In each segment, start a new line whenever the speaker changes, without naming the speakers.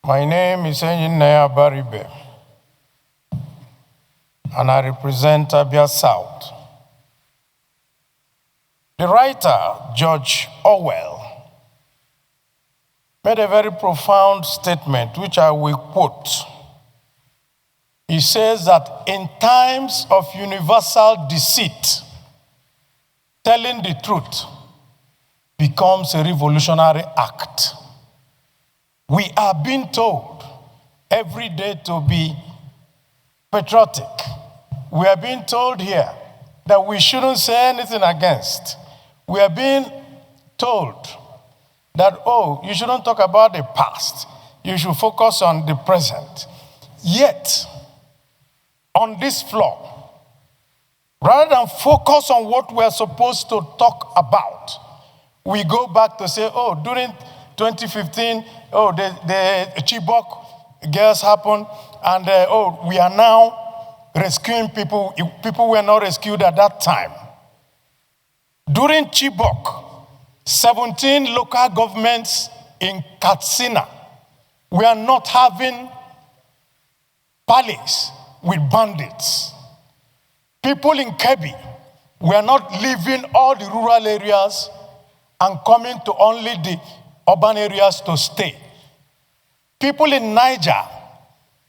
My name is Abaribe, and I represent Abia South. The writer, George Orwell, made a very profound statement, which I will quote. He says that in times of universal deceit, telling the truth becomes a revolutionary act. We are being told every day to be patriotic. We are being told here that we shouldn't say anything against. We are being told that, oh, you shouldn't talk about the past. You should focus on the present. Yet, on this floor, rather than focus on what we're supposed to talk about, we go back to say, oh, during 2015, oh, the Chibok girls happened, and oh, we are now rescuing people. People were not rescued at that time. During Chibok, 17 local governments in Katsina were not having parleys with bandits. People in Kebbi were not leaving all the rural areas and coming to only the urban areas to stay. People in Niger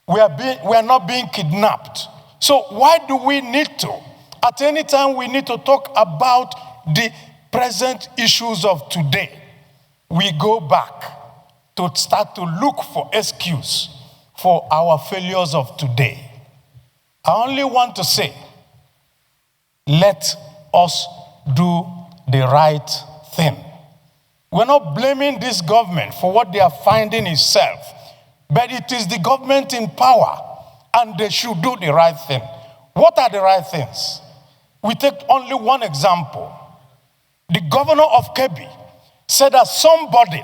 were not being kidnapped. So why do we need to? At any time we need to talk about the present issues of today. We go back to start to look for excuse for our failures of today. I only want to say, let us do the right thing. We're not blaming this government for what they are finding itself, but it is the government in power, and they should do the right thing. What are the right things? We take only one example. The governor of Kebbi said that somebody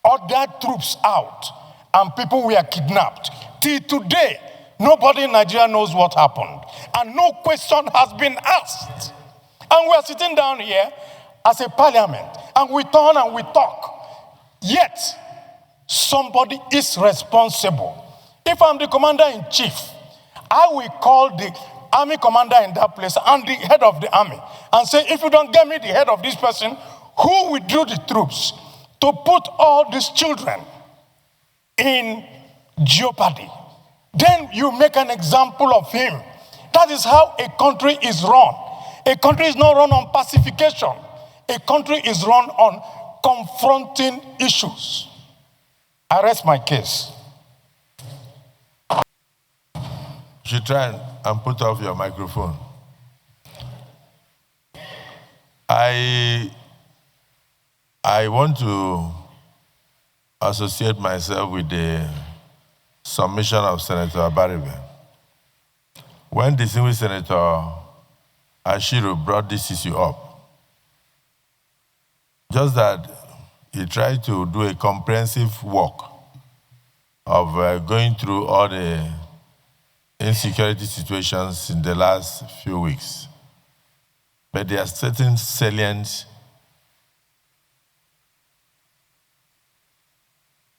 ordered troops out and people were kidnapped. Till today, nobody in Nigeria knows what happened, and no question has been asked. And we are sitting down here as a parliament, and we turn and we talk. Yet, somebody is responsible. If I'm the commander-in-chief, I will call the army commander in that place and the head of the army and say, if you don't get me the head of this person, who withdrew the troops to put all these children in jeopardy? Then you make an example of him. That is how a country is run. A country is not run on pacification. A country is run on confronting issues. I rest my case.
You should try and put off your microphone. I want to associate myself with the submission of Senator Abaribe. When distinguished Senator Ashiru brought this issue up, just that he tried to do a comprehensive work of going through all the insecurity situations in the last few weeks. But there are certain salient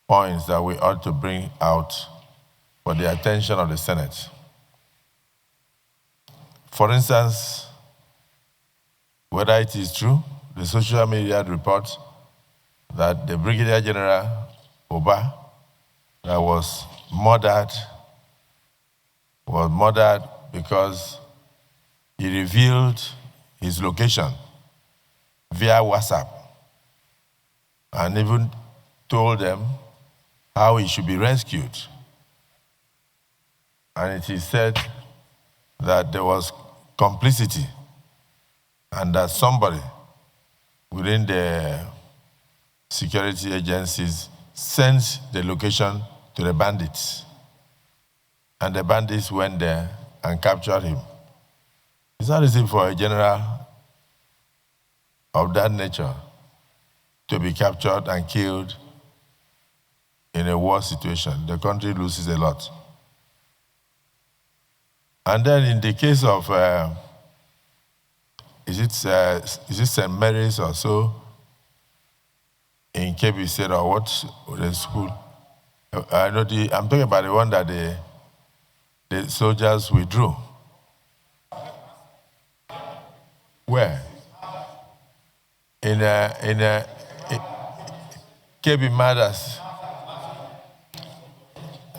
points that we ought to bring out for the attention of the Senate. For instance, whether it is true, the social media report that the Brigadier General Oba that was murdered because he revealed his location via WhatsApp and even told them how he should be rescued. And it is said that there was complicity and that somebody within the security agencies sent the location to the bandits. And the bandits went there and captured him. It's not easy for a general of that nature to be captured and killed in a war situation. The country loses a lot. And then in the case of, is it St. Mary's or so, in Kebbi State or what, the school? I know I'm talking about the one that the soldiers withdrew. Where? In KB Matters.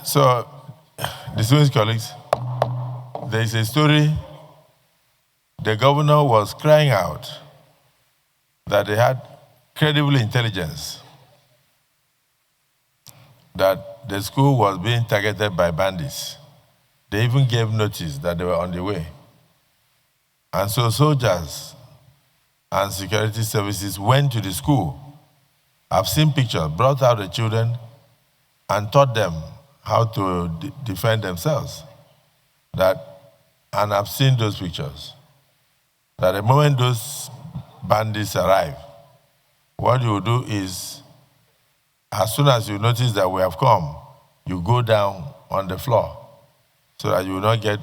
So, distinguished colleagues, there is a story. The governor was crying out that they had credible intelligence that the school was being targeted by bandits. They even gave notice that they were on the way. And so soldiers and security services went to the school. I've seen pictures, brought out the children and taught them how to defend themselves. And I've seen those pictures. That the moment those bandits arrive, what you do is, as soon as you notice that we have come, you go down on the floor so that you will not get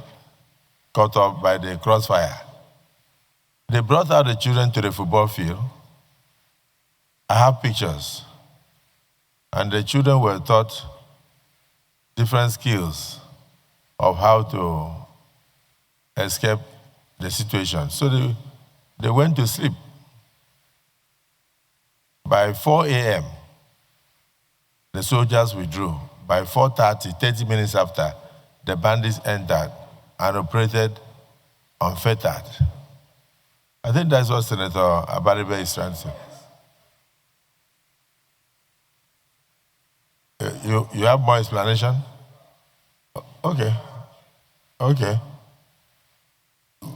caught up by the crossfire. They brought out the children to the football field. I have pictures. And the children were taught different skills of how to escape the situation. So they went to sleep. By 4 a.m., the soldiers withdrew. By 4:30, 30 minutes after, the bandits entered and operated unfettered. I think that's what Senator Abaribe is trying to say. You have more explanation? Okay. Okay.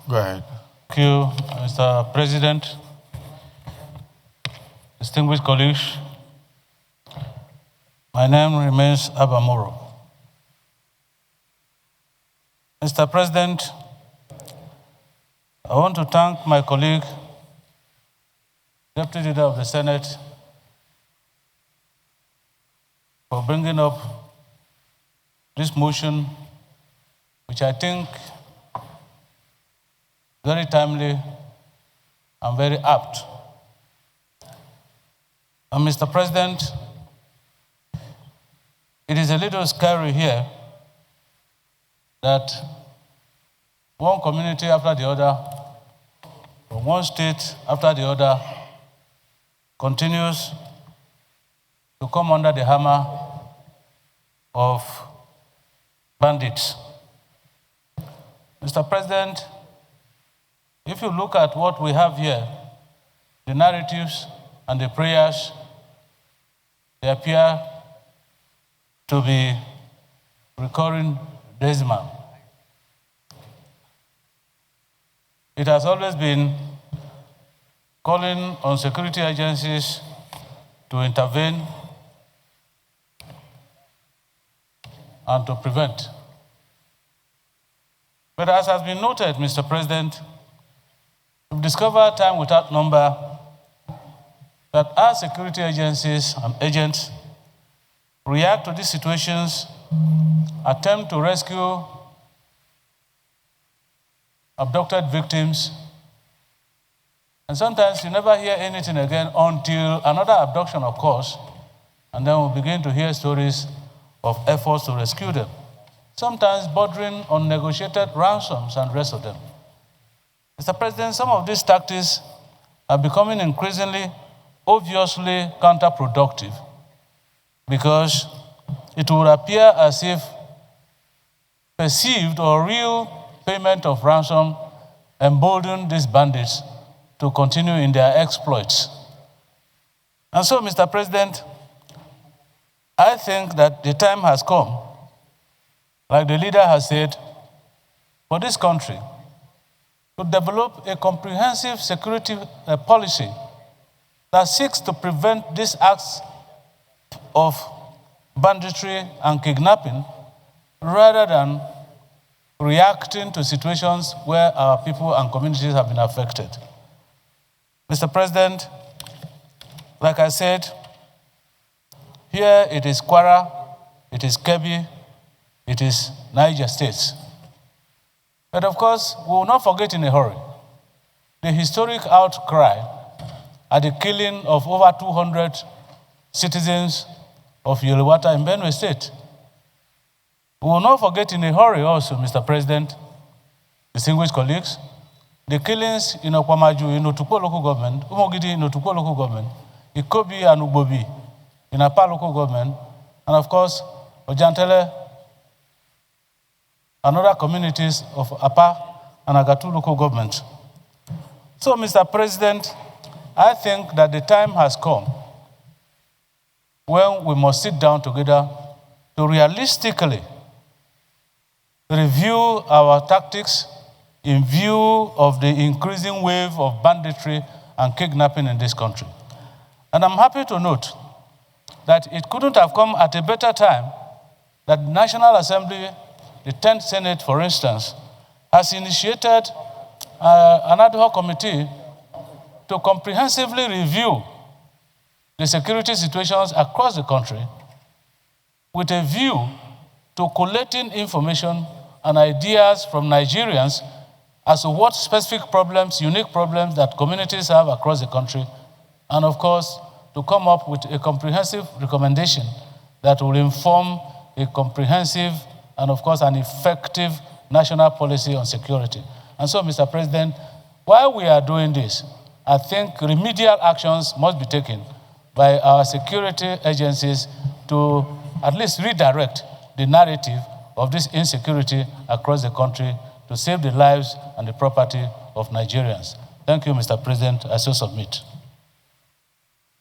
Go ahead.
Thank you, Mr. President. Distinguished colleagues, my name remains Abamoro. Mr. President, I want to thank my colleague, Deputy Leader of the Senate, for bringing up this motion, which I think very timely and very apt. And Mr. President, it is a little scary here that one community after the other, or one state after the other, continues to come under the hammer of bandits. Mr. President, if you look at what we have here, the narratives and the prayers, they appear to be recurring decimal. It has always been calling on security agencies to intervene and to prevent. But as has been noted, Mr. President, we've discovered time without number that our security agencies and agents react to these situations, attempt to rescue abducted victims, and sometimes you never hear anything again until another abduction occurs, and then we begin to hear stories of efforts to rescue them, sometimes bordering on negotiated ransoms and the rest of them. Mr. President, some of these tactics are becoming increasingly obviously counterproductive because it would appear as if perceived or real payment of ransom emboldened these bandits to continue in their exploits. And so, Mr. President, I think that the time has come, like the leader has said, for this country to develop a comprehensive security policy that seeks to prevent these acts of banditry and kidnapping rather than reacting to situations where our people and communities have been affected. Mr. President, like I said, here it is Kwara, it is Kebbi, it is Niger states. But of course, we will not forget in a hurry the historic outcry at the killing of over 200 citizens of Yelwata in Benue State. We will not forget in a hurry also, Mr. President, distinguished colleagues, the killings in Okwamaju in Otukpo local government, Umogidi in Otukpo local government, Ikobi and Ubobi in Apa local government, and of course, Ojantele and other communities of Apa and Agatu local government. So, Mr. President, I think that the time has come when we must sit down together to realistically review our tactics in view of the increasing wave of banditry and kidnapping in this country. And I'm happy to note that it couldn't have come at a better time that the National Assembly, the 10th Senate, for instance, has initiated an ad hoc committee to comprehensively review the security situations across the country with a view to collecting information and ideas from Nigerians as to what specific problems, unique problems that communities have across the country, and of course, to come up with a comprehensive recommendation that will inform a comprehensive and of course an effective national policy on security. And so, Mr. President, while we are doing this, I think remedial actions must be taken by our security agencies to at least redirect the narrative of this insecurity across the country to save the lives and the property of Nigerians. Thank you, Mr. President. I so submit.